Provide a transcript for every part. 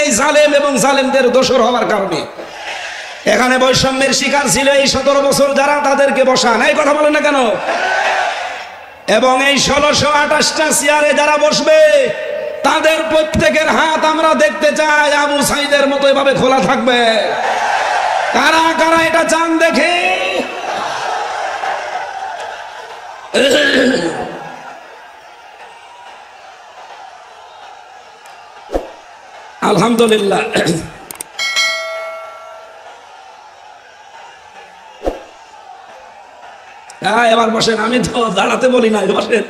এই জালেম এবং জালেমদের দোসর হওয়ার কারণে। এখানে বৈষম্যের শিকার ছিল এই 17 বছর যারা, তাদেরকে বসান। এই কথা বলেন না কেন? এবং এই 1628টা চেয়ারে যারা বসবে তাদের প্রত্যেকের হাত আমরা দেখতে চাই আবু সাইদের মতো এভাবে খোলা থাকবে। কারা কারা এটা চান দেখে? আলহামদুলিল্লাহ। এবার বসেন, আমি তো দাঁড়াতে বলি না, বসেন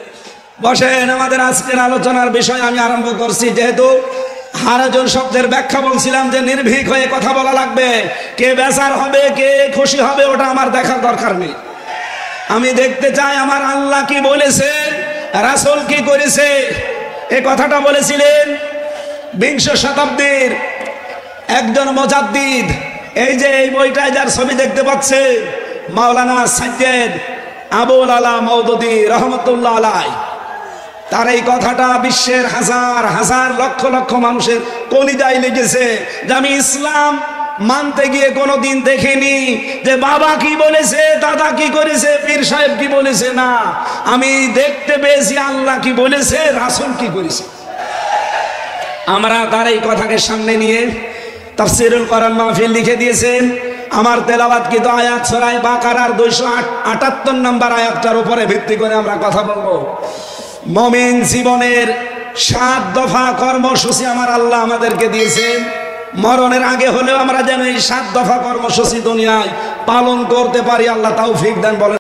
বসেন। আমাদের আজকের আলোচনার বিষয় আমি আরম্ভ করছি। যেহেতু হারাজন শব্দের ব্যাখ্যা বলছিলাম যে নির্ভীক হয়ে কথা বলা লাগবে, কে বেজার হবে কে খুশি হবে ওটা আমার দেখার দরকার নেই। আমি দেখতে চাই আমার আল্লাহ কি বলেছে, রাসূল কি করেছে। এই কথাটা বলেছিলেন 20 শতাব্দীর একজন মুজাদ্দিদ। এই যে এই বইটায় যার ছবি দেখতে পাচ্ছে, মাওলানা সাইয়্যেদ আবুল আলা মওদুদী রহমতুল্লাহ আলাইহি, তার এই কথাটা বিশ্বের হাজার হাজার লক্ষ লক্ষ মানুষের কলিজায় লেগেছে যে আমি ইসলাম মানতে গিয়ে কোনোদিন দেখিনি যে বাবা কি বলেছে, দাদা কি করেছে, পীর সাহেব কি বলেছে। না, আমি দেখতে পেয়েছি আল্লাহ কি বলেছে, রাসূল কি করেছে। আমরা তার এই কথাকে সামনে নিয়ে তাফসীরুল কোরআন মাহফিল লিখে দিয়েছেন। আমার তেলাওয়াতকৃত আয়াত সূরা বাকারার 278 নম্বর আয়াতটার উপরে ভিত্তি করে আমরা কথা বলবো। মুমিন জীবনের 7 দফা কর্মসূচি আমার আল্লাহ আমাদেরকে দিয়েছেন। মরণের আগে হলেও আমরা যেন এই 7 দফা কর্মসূচি দুনিয়ায় পালন করতে পারি, আল্লাহ তৌফিক দেন। বলেন